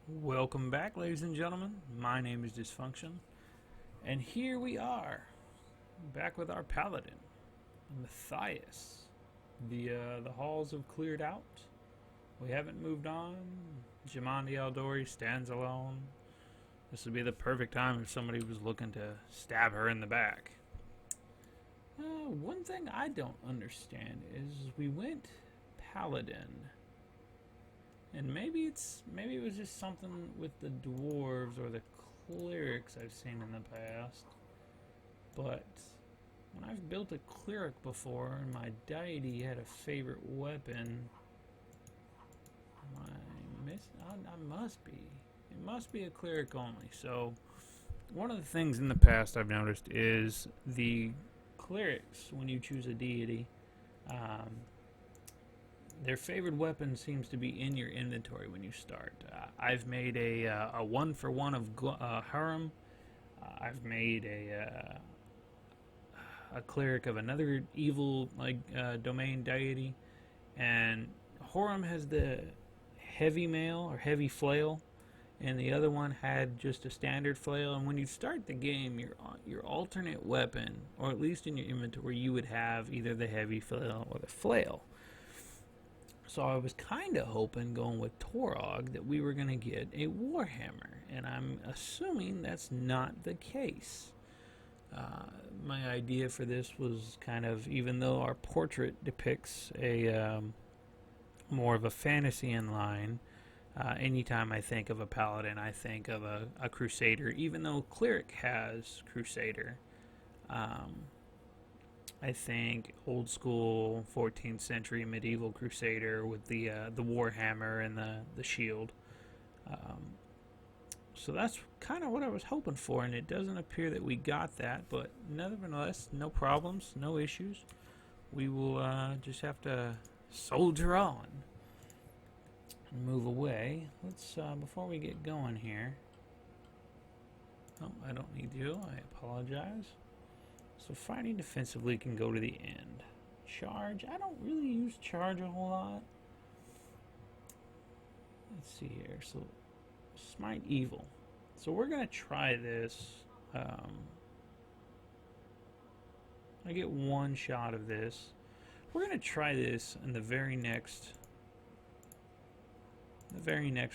Welcome back, ladies and gentlemen. My name is Dysfunction, and here we are, back with our Paladin, Matthias. The halls have cleared out. We haven't moved on. Jamandi Aldori stands alone. This would be the perfect time if somebody was looking to stab her in the back. One thing I don't understand is we went Paladin. And maybe it was just something with the dwarves or the clerics I've seen in the past. But when I've built a cleric before and my deity had a favorite weapon, I must be. It must be a cleric only. So one of the things in the past I've noticed is the clerics, when you choose a deity, their favorite weapon seems to be in your inventory when you start. I've made a one-for-one of Harum. I've made a cleric of another evil domain deity, and Harum has the heavy mail or heavy flail, and the other one had just a standard flail. And when you start the game, your alternate weapon, or at least in your inventory, you would have either the heavy flail or the flail. So I was kind of hoping, going with Torog, that we were going to get a Warhammer, and I'm assuming that's not the case. My idea for this was kind of, even though our portrait depicts a more of a fantasy in line, anytime I think of a paladin, I think of a crusader, even though cleric has crusader. I think old school 14th century medieval crusader with the warhammer and the shield. So that's kind of what I was hoping for, and it doesn't appear that we got that. But nevertheless, no problems, no issues. We will just have to soldier on and move away. Let's before we get going here. Oh, I don't need you. I apologize. So fighting defensively can go to the end. Charge, I don't really use charge a whole lot. Let's see here. So smite evil. So we're gonna try this. I get one shot of this. We're gonna try this in the very next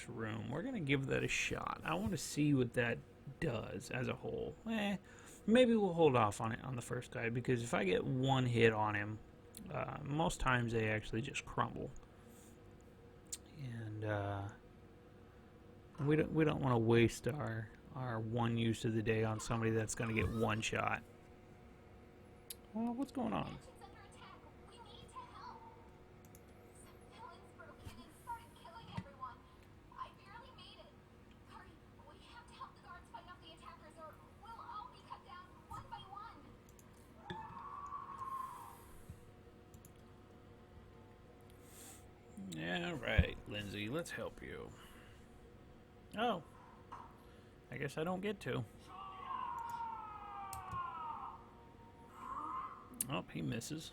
room. We're gonna give that a shot. I want to see what that does as a whole. Maybe we'll hold off on it on the first guy, because if I get one hit on him, most times they actually just crumble. And we don't want to waste our one use of the day on somebody that's going to get one shot. Well, what's going on? Yeah, right, Lindsay, let's help you. Oh, I guess I don't get to. Oh, he misses.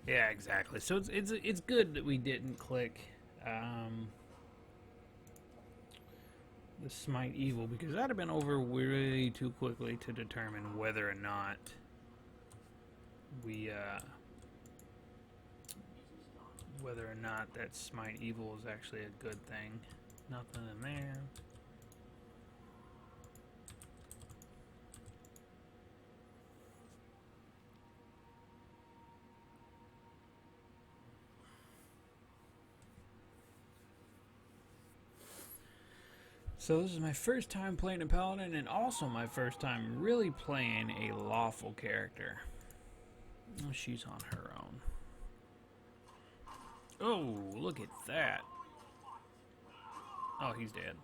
Yeah, exactly. So it's good that we didn't click the smite evil, because that'd have been over way too quickly to determine whether or not we that smite evil is actually a good thing. Nothing in there. So this is my first time playing a paladin, and also my first time really playing a lawful character. Oh, she's on her own. Oh, look at that. Oh, he's dead.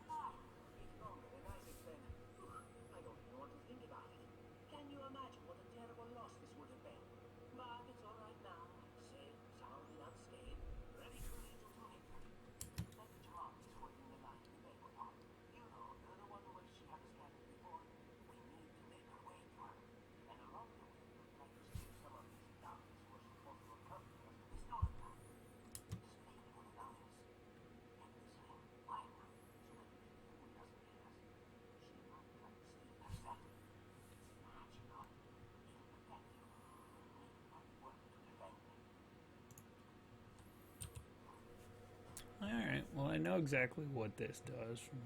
know exactly what this does from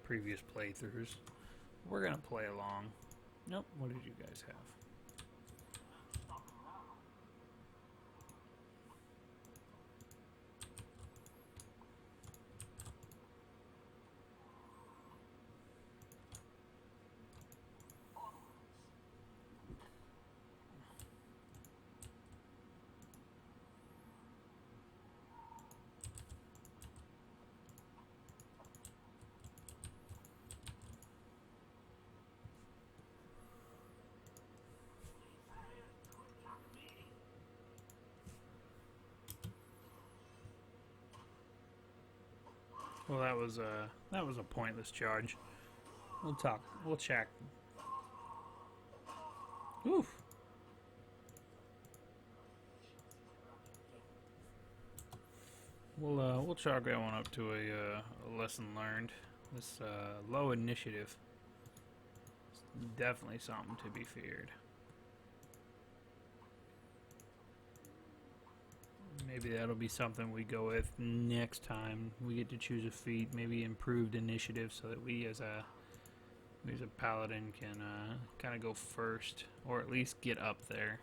previous playthroughs. We're gonna play along. Nope, what did you guys have? Well, that was a pointless charge. We'll talk. We'll check. Oof. We'll chalk that one up to a lesson learned. This low initiative is definitely something to be feared. Maybe that'll be something we go with next time. We get to choose a feat, maybe improved initiative, so that we as a paladin can kind of go first, or at least get up there.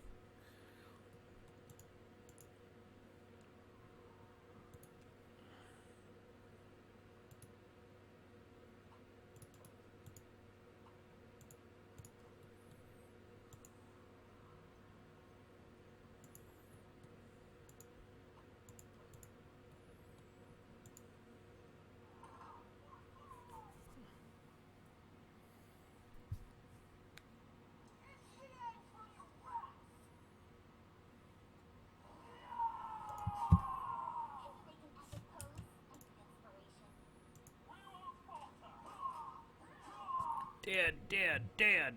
Dead, dead, dead.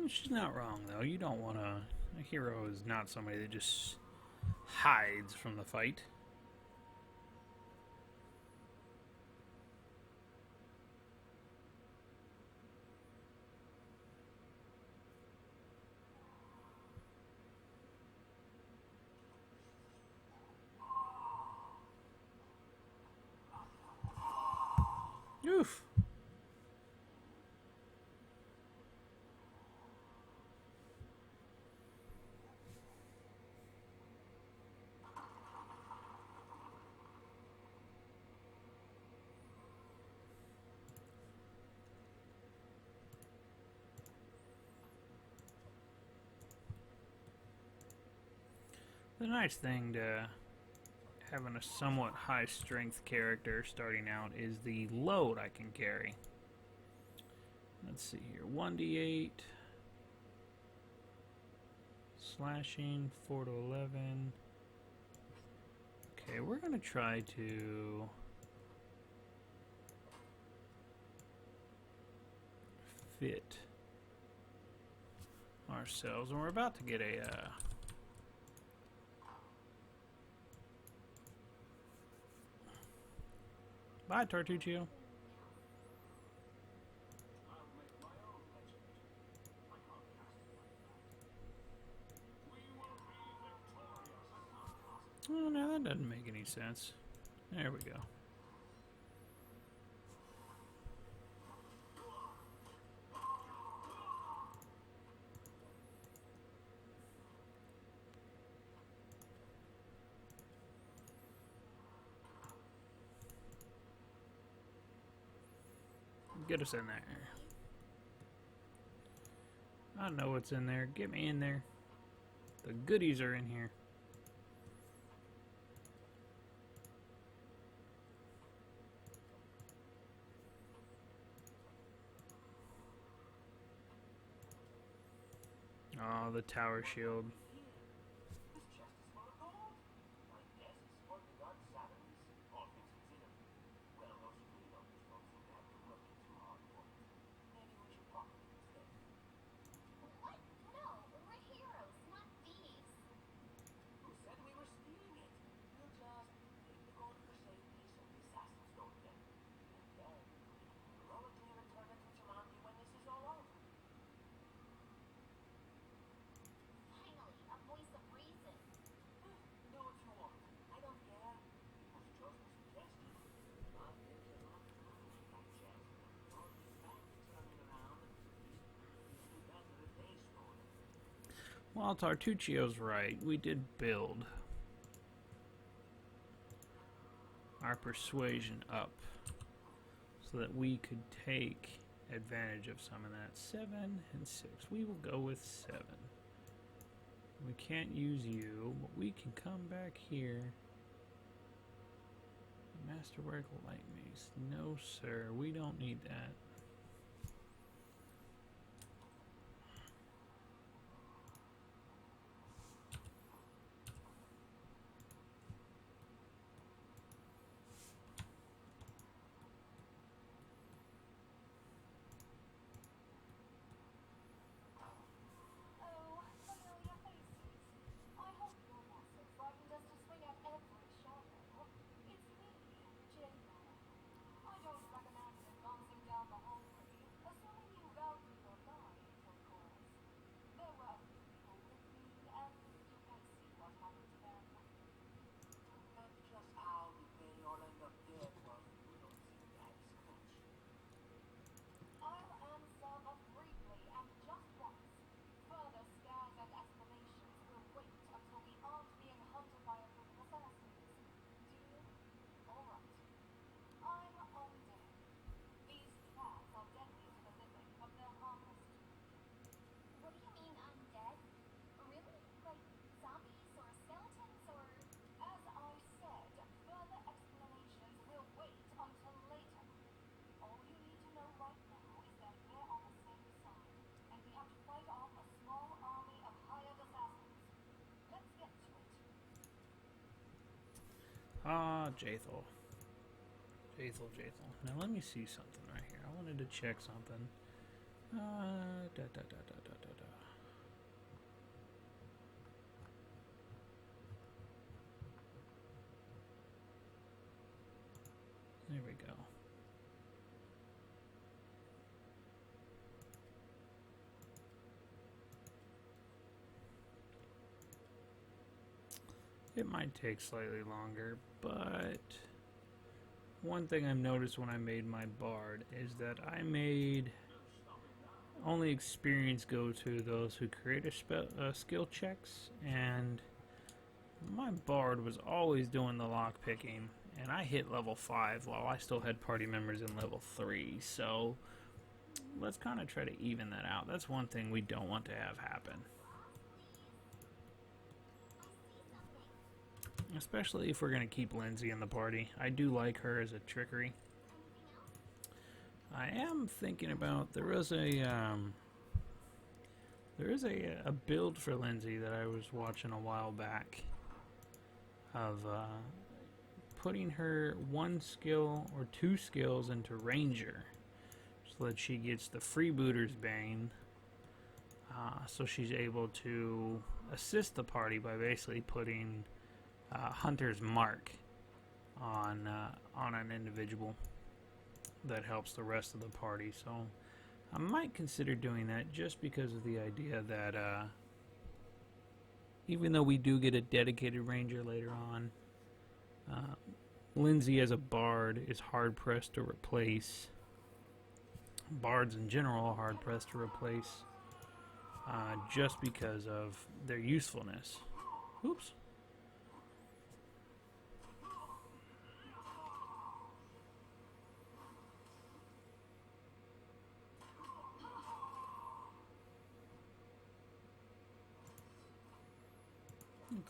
She's not wrong, though. You don't want to... A hero is not somebody that just hides from the fight. Oof. The nice thing to having a somewhat high strength character starting out is the load I can carry. Let's see here. 1d8 slashing 4 to 11. Okay, we're gonna try to fit ourselves, and we're about to get a bye, Tartuccio. Oh, no, that doesn't make any sense. There we go. Get us in there. I know what's in there. Get me in there. The goodies are in here. Oh, the tower shield. Well, Tartuccio's right. We did build our persuasion up so that we could take advantage of some of that. 7 and 6. We will go with 7. We can't use you, but we can come back here. Masterwork light mace. No, sir. We don't need that. Ah, Jathel. Jathel. Now let me see something right here. I wanted to check something. Da da da da da da da. There we go. It might take slightly longer, but one thing I've noticed when I made my bard is that I made only experience go to those who create skill checks, and my bard was always doing the lock picking, and I hit level 5 while I still had party members in level 3, so let's kind of try to even that out. That's one thing we don't want to have happen. Especially if we're going to keep Lindsay in the party. I do like her as a trickery. I am thinking about, there is a build for Lindsay that I was watching a while back of putting her 1 skill or 2 skills into Ranger so that she gets the Freebooter's Bane, so she's able to assist the party by basically putting Hunter's Mark on an individual that helps the rest of the party. So I might consider doing that just because of the idea that even though we do get a dedicated ranger later on, Lindsay as a bard is hard pressed to replace. Bards in general are hard pressed to replace just because of their usefulness. Oops.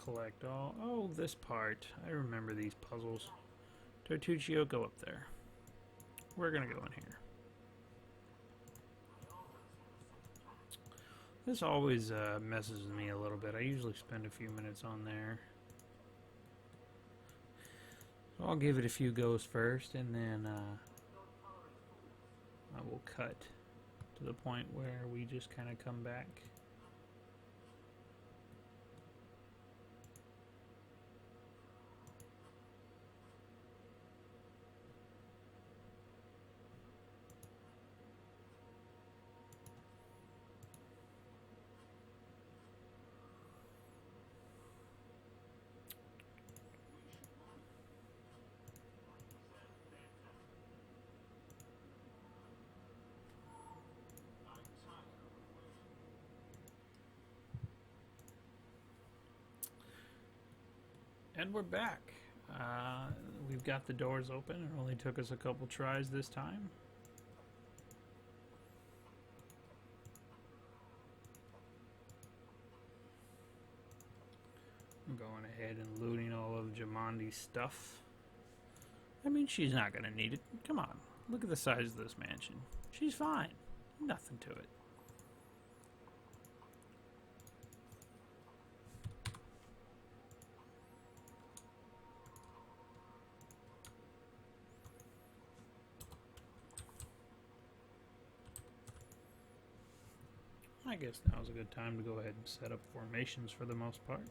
Collect all. Oh, this part. I remember these puzzles. Tartuccio, go up there. We're gonna go in here. This always messes with me a little bit. I usually spend a few minutes on there. So I'll give it a few goes first, and then I will cut to the point where we just kind of come back. And we're back. We've got the doors open. It only took us a couple tries this time. I'm going ahead and looting all of Jamandi's stuff. I mean, she's not going to need it. Come on. Look at the size of this mansion. She's fine. Nothing to it. I guess now's a good time to go ahead and set up formations for the most part.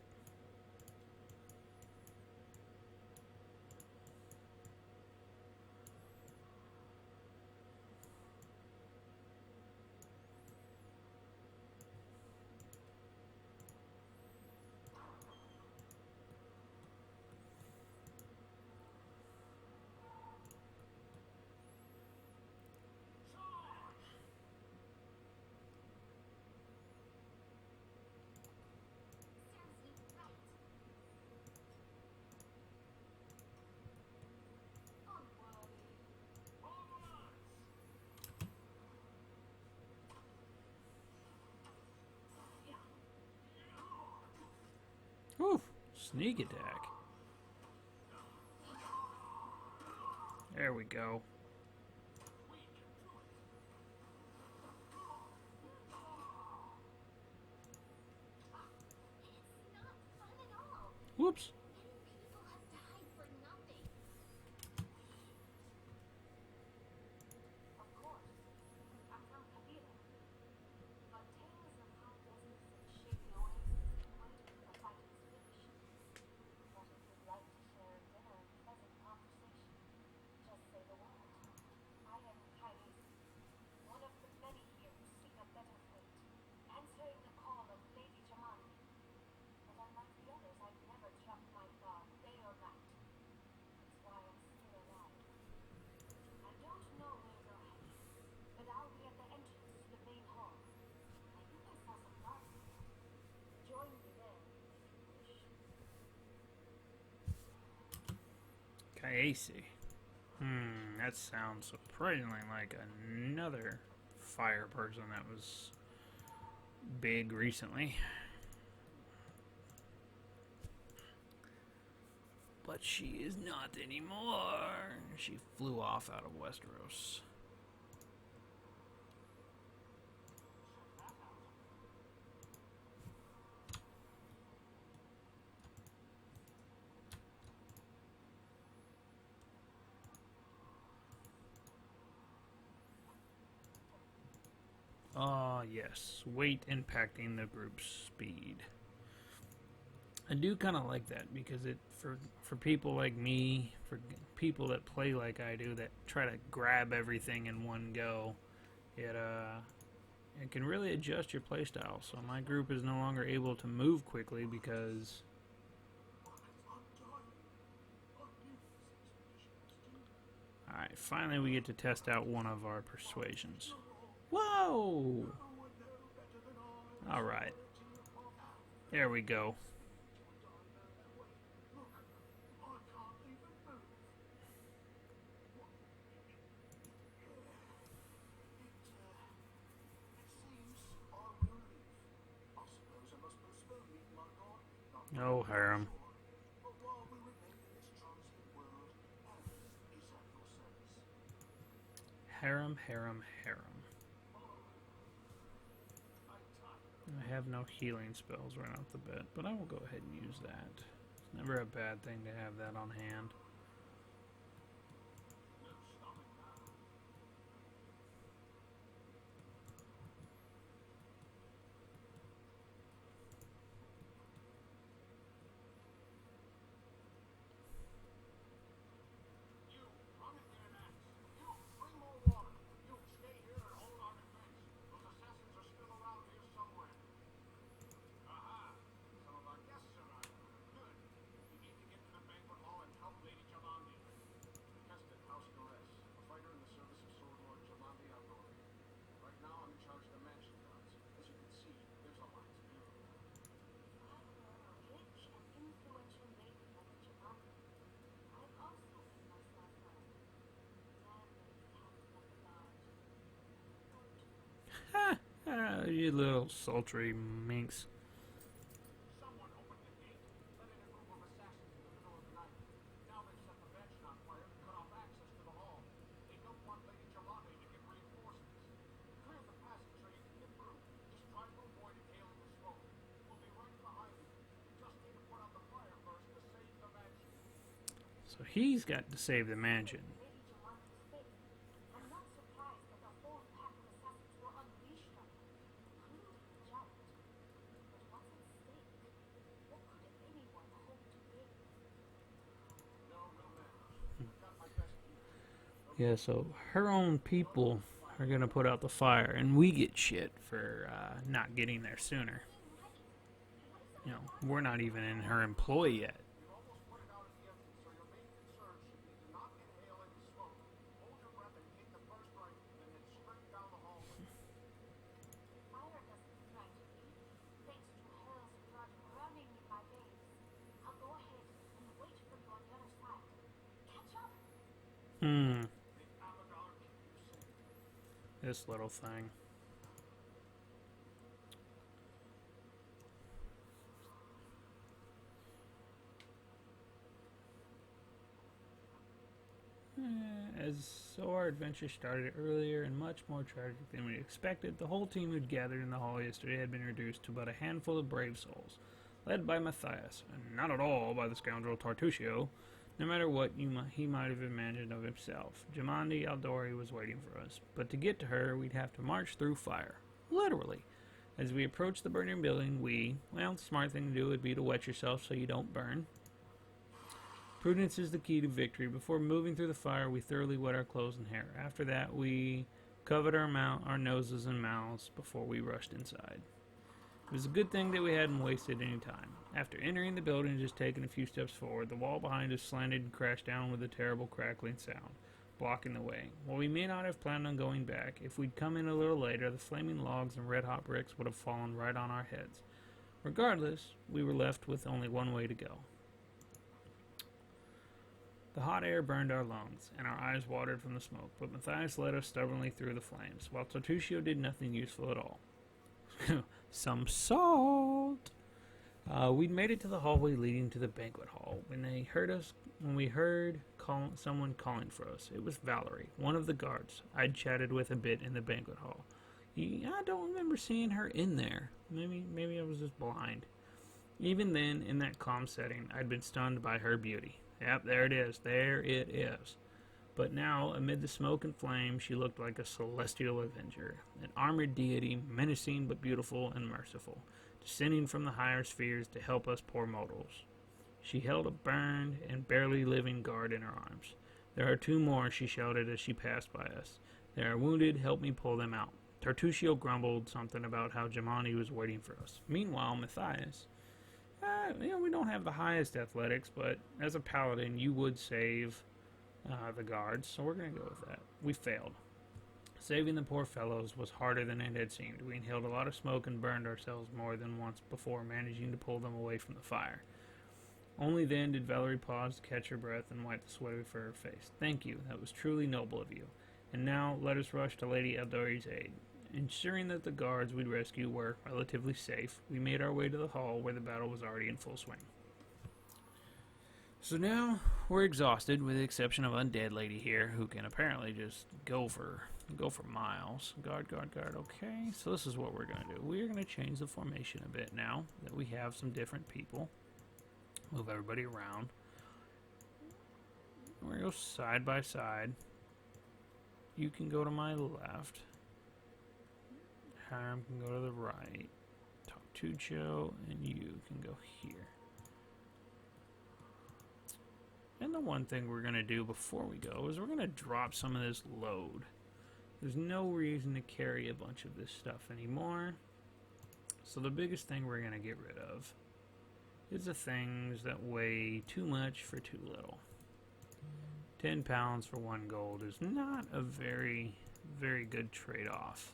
Oof, sneak attack. There we go. Whoops. Casey. That sounds surprisingly like another fire person that was big recently. But she is not anymore. She flew off out of Westeros. Ah, yes. Weight impacting the group's speed. I do kind of like that because it for people like me, for people that play like I do, that try to grab everything in one go, it can really adjust your playstyle. So my group is no longer able to move quickly because alright, finally we get to test out one of our persuasions. Whoa! Alright. There we go. Oh, harem. Harem, harem, harem. I have no healing spells right off the bat, but I will go ahead and use that. It's never a bad thing to have that on hand. You little sultry minx. Someone opened the gate, let in a group of assassins in the middle of the night. Now they've set the mansion on fire to cut off access to the hall. They don't want Lady Jamande to get reinforcements. Clear the passage so you can get through. Just try to avoid inhaling the smoke. We'll be right behind you. You just need to put out the fire first to save the mansion. So he's got to save the mansion. Lady Jamante's fate. I'm not surprised that the whole pack of assassins were unleashed on her, including the giant. But what's at stake? What could anyone hope to gain? No, we'll manage. I've got my best gear. Yeah, so her own people are gonna put out the fire, and we get shit for not getting there sooner. You know, we're not even in her employ yet. We've almost put it out at the entrance, so your main concern should be to not inhale any smoke. Hold your breath and take the first right, and then straight down the hallway. Fire doesn't frighten me, thanks to hell's blood running in my veins. I'll go ahead and wait for you on the other side. Catch up! Hmm, The Amadar keep you safe. this little thing. So our adventure started earlier and much more tragic than we expected. The whole team who'd gathered in the hall yesterday had been reduced to but a handful of brave souls, led by Matthias, and not at all by the scoundrel Tartusio. No matter what he might have imagined of himself, Jamandi Aldori was waiting for us. But to get to her, we'd have to march through fire. Literally. As we approached the burning building, the smart thing to do would be to wet yourself so you don't burn. Prudence is the key to victory. Before moving through the fire, we thoroughly wet our clothes and hair. After that, we covered our noses and mouths before we rushed inside. It was a good thing that we hadn't wasted any time. After entering the building and just taking a few steps forward, the wall behind us slanted and crashed down with a terrible crackling sound, blocking the way. While we may not have planned on going back, if we'd come in a little later, the flaming logs and red-hot bricks would have fallen right on our heads. Regardless, we were left with only one way to go. The hot air burned our lungs, and our eyes watered from the smoke, but Matthias led us stubbornly through the flames, while Tartusio did nothing useful at all. Some salt! We'd made it to the hallway leading to the banquet hall when we heard someone calling for us. It was Valerie, one of the guards I'd chatted with a bit in the banquet hall. I don't remember seeing her in there. Maybe I was just blind. Even then, in that calm setting, I'd been stunned by her beauty. Yep, there it is. There it is. But now, amid the smoke and flame, she looked like a celestial avenger, an armored deity, menacing but beautiful and merciful, descending from the higher spheres to help us poor mortals. She held a burned and barely living guard in her arms. There are two more, she shouted as she passed by us. They are wounded, help me pull them out. Tartusio grumbled something about how Jamani was waiting for us. Meanwhile, Matthias... we don't have the highest athletics, but as a paladin, you would save the guards, so we're going to go with that. We failed. Saving the poor fellows was harder than it had seemed. We inhaled a lot of smoke and burned ourselves more than once before managing to pull them away from the fire. Only then did Valerie pause to catch her breath and wipe the sweat off her face. Thank you, that was truly noble of you. And now let us rush to Lady Eldori's aid. Ensuring that the guards we'd rescue were relatively safe, we made our way to the hall where the battle was already in full swing. So now we're exhausted, with the exception of Undead Lady here, who can apparently just go for miles. Guard. Okay, so this is what we're going to do. We're going to change the formation a bit now that we have some different people. Move everybody around. We're going to go side by side. You can go to my left. Harem can go to the right. Tartusio and you can go here. And the one thing we're going to do before we go is we're going to drop some of this load. There's no reason to carry a bunch of this stuff anymore. So the biggest thing we're going to get rid of is the things that weigh too much for too little. 10 pounds for 1 gold is not a very, very good trade-off.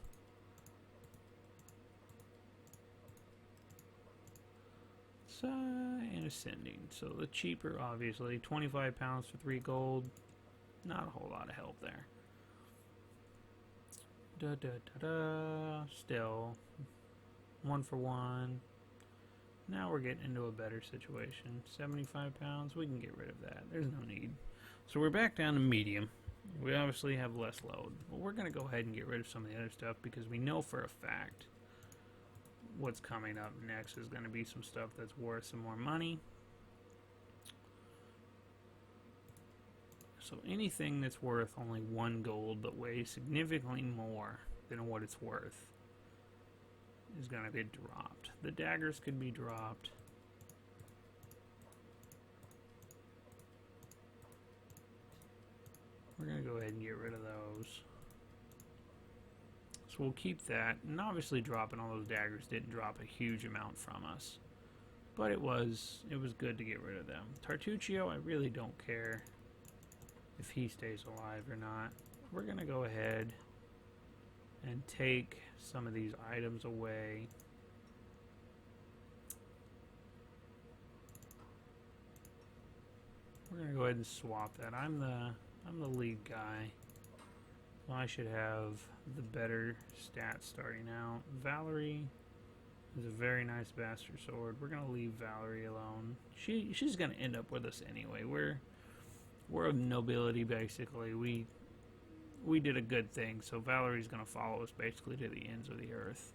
And ascending. So the cheaper, obviously, 25 pounds for 3 gold. Not a whole lot of help there. Da da da da. Still 1 for 1. Now we're getting into a better situation. 75 pounds. We can get rid of that. There's no need. So we're back down to medium. We obviously have less load. But we're going to go ahead and get rid of some of the other stuff because we know for a fact what's coming up next is going to be some stuff that's worth some more money. So anything that's worth only 1 gold but weighs significantly more than what it's worth is going to get dropped. The daggers could be dropped. We're going to go ahead and get rid of those. So we'll keep that. And obviously dropping all those daggers didn't drop a huge amount from us. But it was good to get rid of them. Tartuccio, I really don't care if he stays alive or not. We're going to go ahead and take some of these items away. We're going to go ahead and swap that. I'm the lead guy. So I should have the better stats starting out. Valerie is a very nice bastard sword. We're going to leave Valerie alone. She's going to end up with us anyway. We're of nobility, basically. We did a good thing, so Valerie's going to follow us basically to the ends of the earth.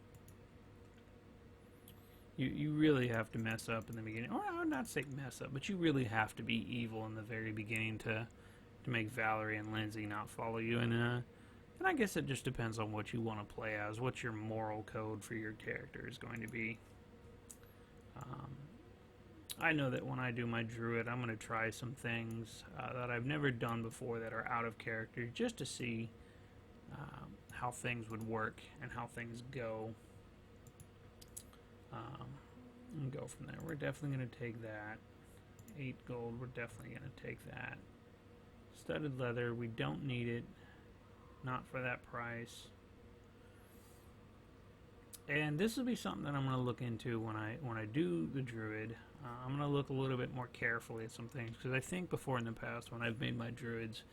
You really have to mess up in the beginning. Or I would not say mess up, but you really have to be evil in the very beginning to make Valerie and Lindsay not follow you. And I guess it just depends on what you want to play as, what your moral code for your character is going to be. I know that when I do my druid, I'm going to try some things that I've never done before that are out of character, just to see how things would work and how things go. And go from there. We're definitely going to take that. 8 gold, we're definitely going to take that. Studded leather, we don't need it. Not for that price. And this will be something that I'm going to look into when I do the druid. I'm going to look a little bit more carefully at some things, because I think before in the past when I've made my druids,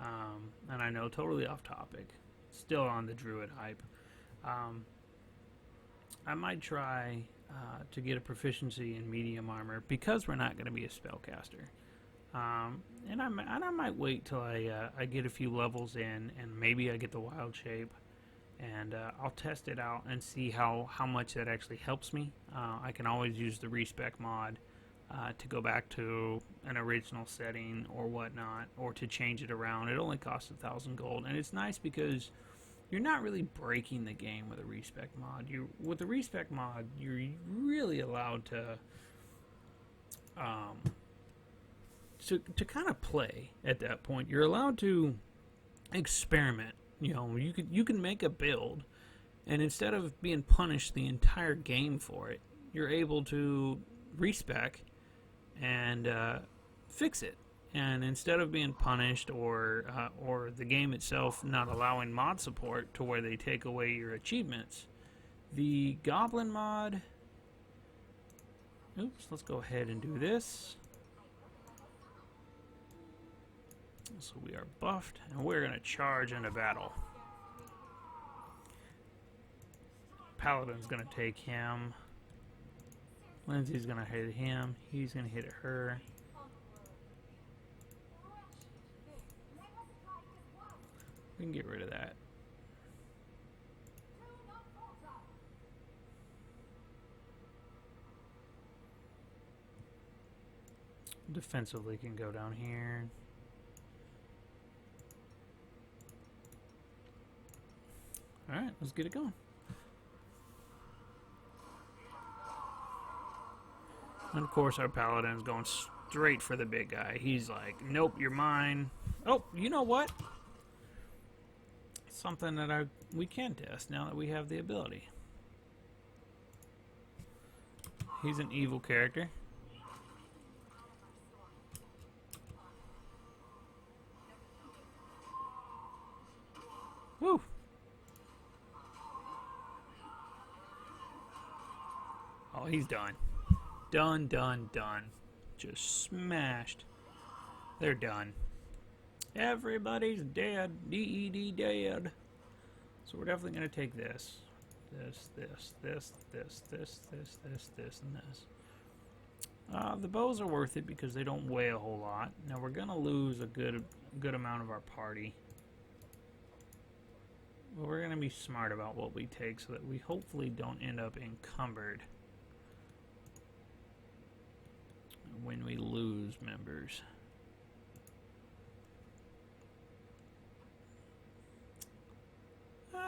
and I know totally off topic, still on the druid hype, I might try to get a proficiency in medium armor because we're not going to be a spellcaster. And I might wait till I get a few levels in, and maybe I get the wild shape, and I'll test it out and see how much that actually helps me. I can always use the respec mod to go back to an original setting or whatnot, or to change it around. It only costs 1,000 gold, and it's nice because you're not really breaking the game with a respec mod. With the respec mod, you're really allowed to kind of play at that point. You're allowed to experiment. You know, you can make a build, and instead of being punished the entire game for it, you're able to respec and fix it. And instead of being punished or the game itself not allowing mod support to where they take away your achievements, the Goblin mod. Oops, let's go ahead and do this. So we are buffed, and we're going to charge into battle. Paladin's going to take him. Lindsay's going to hit him. He's going to hit her. We can get rid of that. Defensively can go down here. Alright, let's get it going. And of course our Paladin's going straight for the big guy. He's like, nope, you're mine. Oh, you know what? Something that we can test now that we have the ability. He's an evil character. Woo! Oh, he's done. Done, done, done. Just smashed. They're done. Everybody's dead. D-E-D dead. So we're definitely going to take this, this, and this. The bows are worth it because they don't weigh a whole lot. Now we're going to lose a good amount of our party. But we're going to be smart about what we take so that we hopefully don't end up encumbered when we lose members.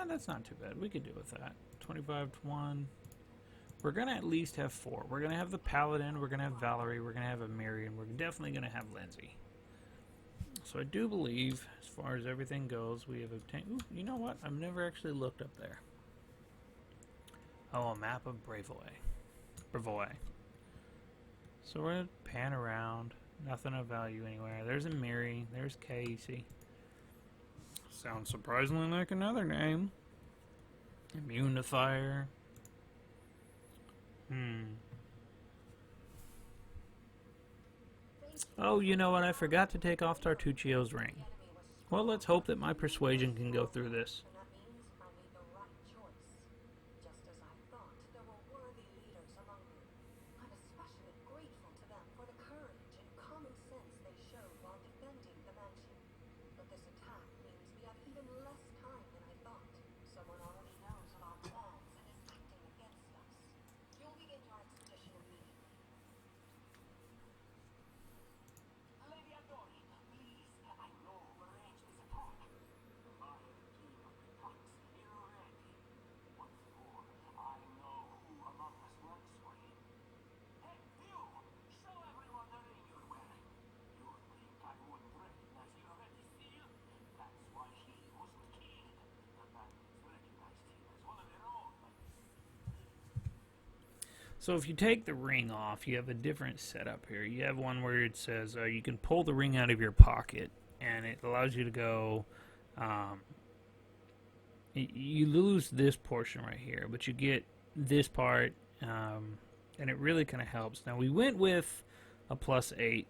That's not too bad. We could do with that. 25 to 1. We're going to at least have 4. We're going to have the Paladin, we're going to have Valerie, we're going to have Amiri, and we're definitely going to have Lindsay. So I do believe, as far as everything goes, we have obtained... Ooh, you know what? I've never actually looked up there. Oh, a map of Brevoy. So we're going to pan around. Nothing of value anywhere. There's Amiri. There's Casey. Sounds surprisingly like another name. Immune to fire. Oh, you know what? I forgot to take off Tartuccio's ring. Well, let's hope that my persuasion can go through this. And that means I made the right choice. Just as I thought, there were worthy leaders among them. I'm especially grateful to them for the courage and common sense they showed while defending the mansion. But this attack means we have even less time than I thought. Someone already knows of our plans and is acting against us. You'll begin your expedition immediately. Lady Adori, please, I know who arranged this attack. The Mayan team of the Tux is ready. What's more, I know who among us works for him. Hey, you! Show everyone the ring you're wearing. You think I wouldn't recognize your ready seal? That's why he wasn't killed. The bandits recognized him as one of their own. So if you take the ring off, you have a different setup here. You have one where it says you can pull the ring out of your pocket, and it allows you to go... you lose this portion right here, but you get this part, and it really kind of helps. Now, we went with a +8,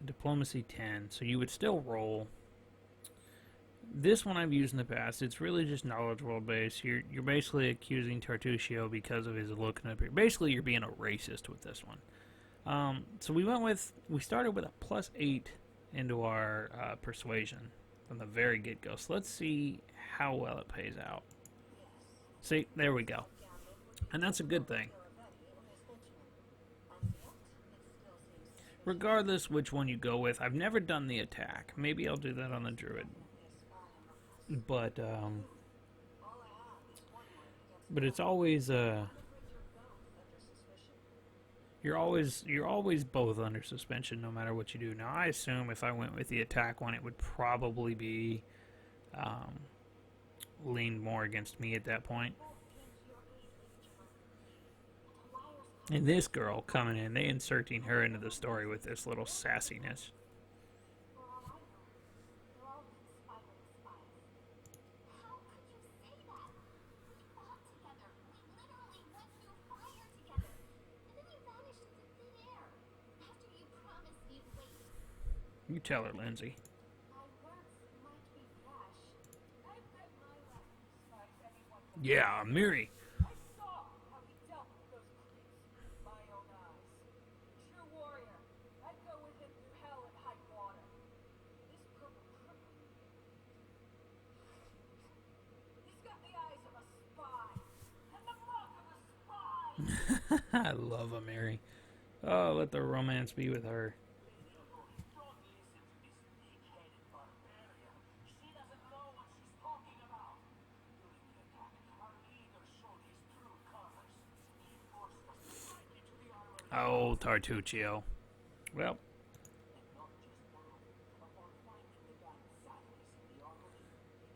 diplomacy 10, so you would still roll. This one I've used in the past. It's really just knowledge world based. You're basically accusing Tartuccio because of his looking up here. Basically, you're being a racist with this one. So we started with a +8 into our persuasion from the very get-go. So let's see how well it pays out. See, there we go. And that's a good thing. Regardless which one you go with, I've never done the attack. Maybe I'll do that on the druid. But it's always you're always both under suspension no matter what you do. Now I assume if I went with the attack one, it would probably be leaned more against me at that point. And this girl coming in, they inserting her into the story with this little sassiness. For all I know, they're all conspiring spies. How could you say that? We fought together. We literally went through fire together. And then you vanished into thin air. After you promised you'd wait. You tell her, Lindsay. My words might be brash. I bet my weapons strike anyone from Yeah, Miri. I saw how he dealt with those creeps. My own eyes. True warrior. I'd go with him through hell and high water. This purple cripple. He's got the eyes of a spy. And the mouth of a spy. I love Miri. Oh, let the romance be with her. Don't listen to this weak-headed barbarian. She doesn't know what she's talking about. During the attack, our leader showed his true colors. He forced us to break into the armory. Oh, Tartuccio. Well, And not just that. Upon finding the damn sadness in the armory,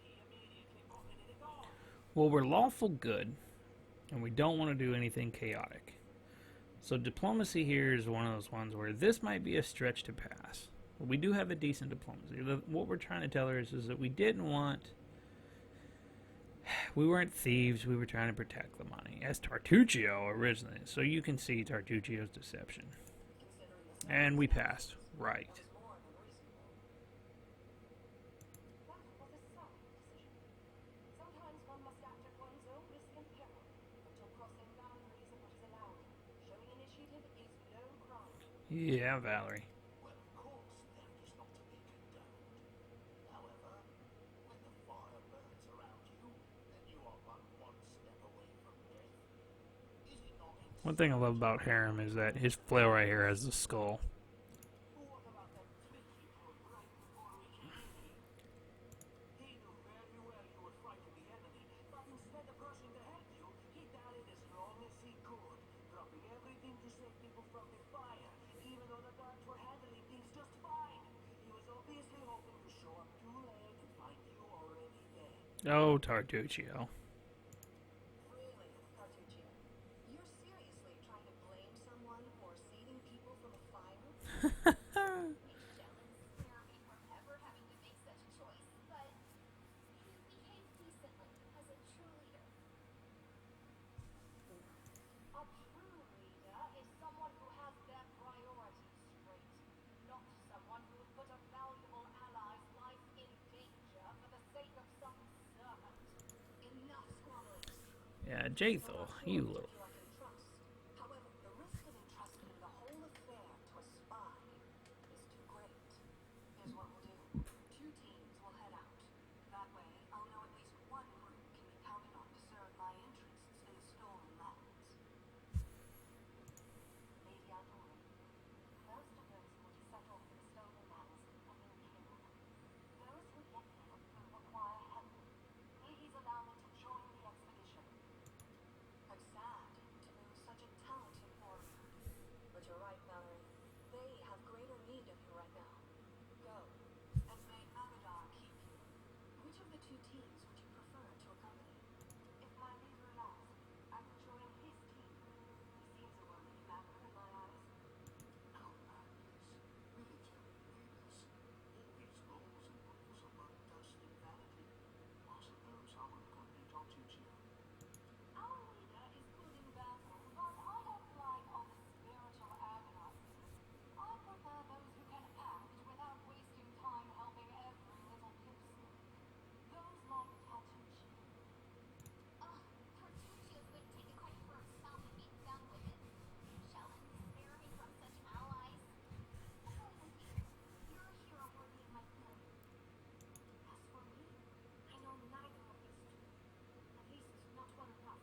he immediately pocketed it all. well, we're lawful good, and we don't want to do anything chaotic. So diplomacy here is one of those ones where this might be a stretch to pass. But we do have a decent diplomacy. What we're trying to tell her is that we didn't want... We weren't thieves. We were trying to protect the money. As Tartuccio originally. So you can see Tartuccio's deception. And we passed. Right. more than reasonable. That was a solid decision. Sometimes one must Yeah, Valerie. Well, of course, that is not to be condoned. However, when the fire burns around you, then you are but one step away from death. Is it not One thing I love instinctive to about run Harem after is that his something? flail right here has the skull. What about that twitchy boy right before we came in here? He knew very well you would frighten the enemy, but instead of rushing to help you, he dallied as long as he could, dropping everything to save people from the fire, even though the guards were handling things just fine. He was obviously hoping to show up too late and find you already dead. Oh, Tartuccio. Really, Cartuccio? You're seriously trying to blame someone for saving people from a fire? May Shellen spare me from ever having to make such a choice, but he behaved decently as a true leader. A true leader is someone who has their priorities straight, not someone who would put a valuable ally's life in danger for the sake of some servant. Enough squabbling. Yeah, I'm Jatho, not sure you which of little. you I can trust. However, the risk of entrusting the whole affair to a spy is too great. Here's what we'll do. 2 teams will head out. That way, I'll know at least one group can be counted on to serve my interests in the stolen lands. Lady Aldoran, most of those who will settle for the stolen lands have been killed. Those who yet live will require help. Please allow me to join the expedition. I'm sad to lose such a talented warrior. But you're right, Valerie. They have greater need of you right now. Go, and may Abaddon keep you. Which of the 2 teams would you prefer to accompany? If my leader allows, I will join his team. He seems a worthy commander in my eyes. Commanders, military leaders, all these laws and rules are but dust and vanity. I suppose I will accompany Tartuccio. Our leader is good in battle, but I don't like all the spiritual agonizing. I prefer those who can act without wasting time helping every little pipsqueak. Those like Tartuccio. Ugh, Tartuccio's going to take the credit for himself and be done with it. Shellen, spare me from such allies. I'm going with you. You're a hero worthy of my blood. As for me, I know neither of these two. At least not well enough.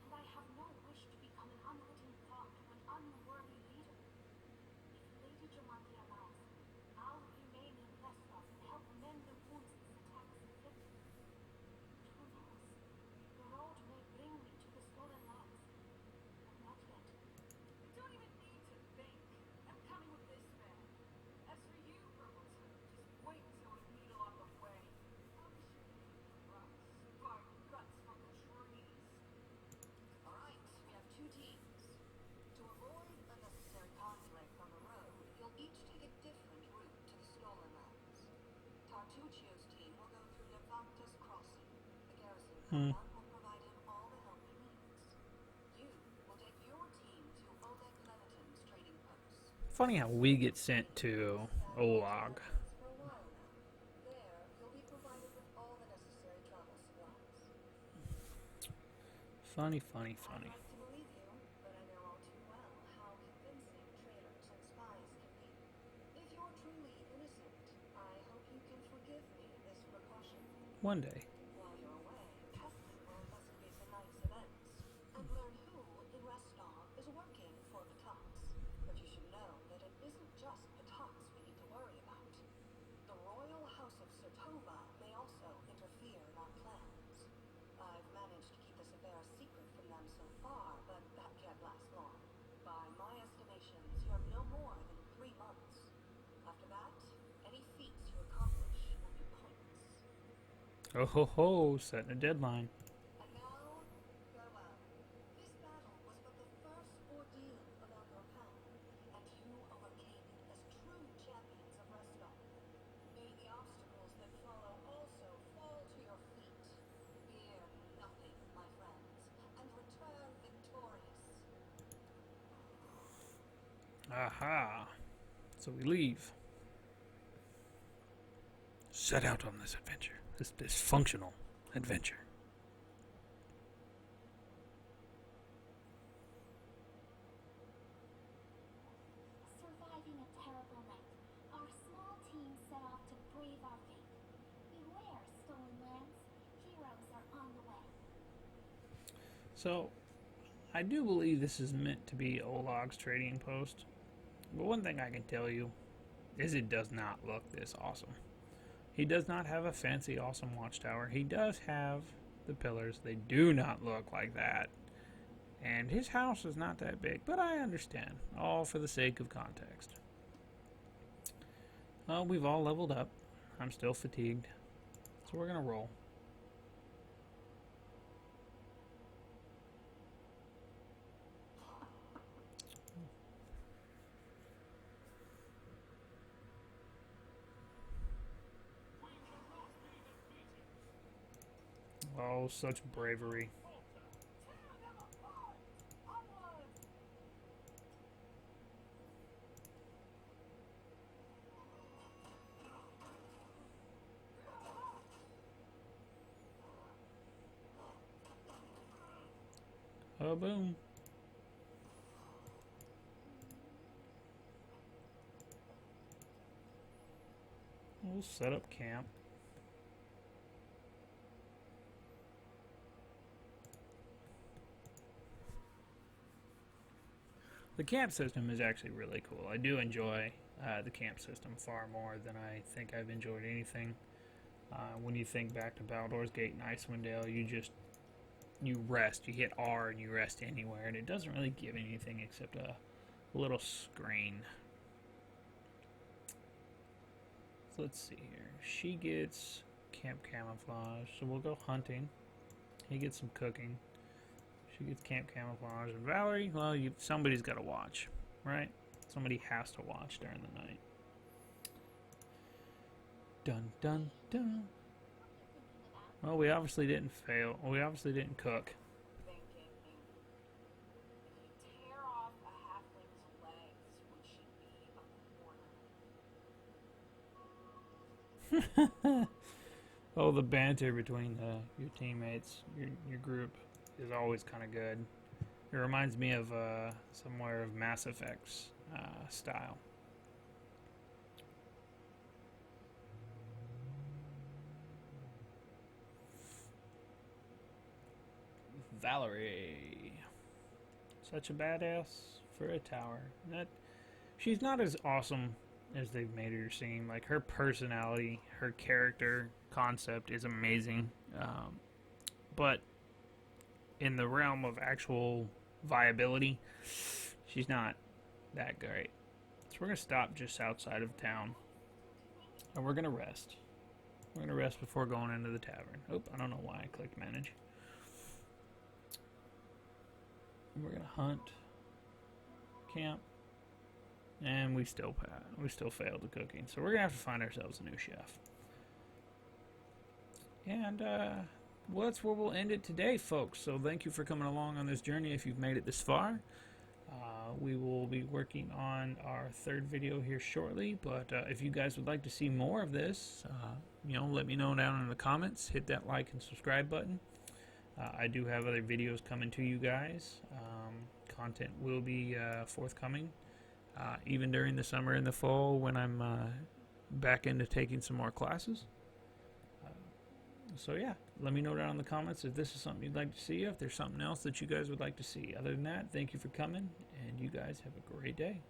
And I have no wish to become an unwitting pawn to an unworthy leader. If Lady Jamante allows, I'll remain in Lesnar and help mend the wounds this attack has inflicted. But who knows? The road may bring me to the stolen lands. But not yet. You don't even need to think. I'm coming with this man. As for you, Promoter, just wait till we meet along the way. I'll be sure to give you runs, bark guts from the trees. Alright, we have 2 teams. To avoid unnecessary conflict on the road, you'll each take a different route to the stolen lands. Tartuccio's team will go through Levanta's Crossing. The garrison commandant will provide him all the help he needs. You will take your team to Oleg Levitin's trading post. Funny how we get sent to Olag. For a while now. There, you'll be provided with all the necessary travel supplies. Funny, funny, I'd funny. like to believe you, but I know all too well how convincing traitors and spies can be. If you're truly innocent, I hope you can forgive me this precaution. One day. While you're away, Pestin will investigate the night's events and learn who in Restov is working for Pataks. But you should know that it isn't just Pataks we need to worry about. The royal house of Sertova may also interfere in our plans. I've managed to keep this affair a secret from them so far, but that can't last long. By my estimations, you have no more than 3 months. After that, any feats you accomplish will be points. Oh ho ho, setting a deadline. And now, farewell. This battle was but the first ordeal along your path, and you overcame it as true champions of Restov. May the obstacles that follow also fall to your feet. Fear nothing, my friends, and return victorious. Aha. So we leave. Set out on this adventure. This functional adventure. Sir So, I do believe this is meant to be Olog's trading post. But one thing I can tell you is it does not look this awesome. He does not have a fancy, awesome watchtower. He does have the pillars. They do not look like that. And his house is not that big, but I understand. All for the sake of context. We've all leveled up. I'm still fatigued. So we're going to roll. Oh, such bravery. Oh, boom. We'll set up camp. The camp system is actually really cool. I do enjoy the camp system far more than I think I've enjoyed anything. When you think back to Baldur's Gate and Icewind Dale, you rest. You hit R and you rest anywhere, and it doesn't really give anything except a little screen. So let's see here. She gets camp camouflage, so we'll go hunting. He gets some cooking. She gets camp camouflage. And Valerie, well, somebody's got to watch, right? Somebody has to watch during the night. Dun, dun, dun. Well, we obviously didn't fail. We obviously didn't cook. Thinking, if you tear off a halfling's legs, which should be a quarter. Oh, the banter between your teammates, your group, is always kind of good. It reminds me of somewhere of Mass Effect's style. Valerie, such a badass for a tower. She's not as awesome as they've made her seem. Like, her personality, her character concept is amazing, but in the realm of actual viability, she's not that great. So we're gonna stop just outside of town, and we're gonna rest. We're gonna rest before going into the tavern. Oh, I don't know why I clicked manage. We're gonna hunt, camp, and we still failed the cooking. So we're gonna have to find ourselves a new chef. And well, that's where we'll end it today, folks. So thank you for coming along on this journey. If you've made it this far, we will be working on our third video here shortly. But if you guys would like to see more of this, let me know down in the comments. Hit that like and subscribe button. I do have other videos coming to you guys. Content will be forthcoming, even during the summer and the fall when I'm back into taking some more classes. So yeah, let me know down in the comments if this is something you'd like to see, if there's something else that you guys would like to see. Other than that, thank you for coming, and you guys have a great day.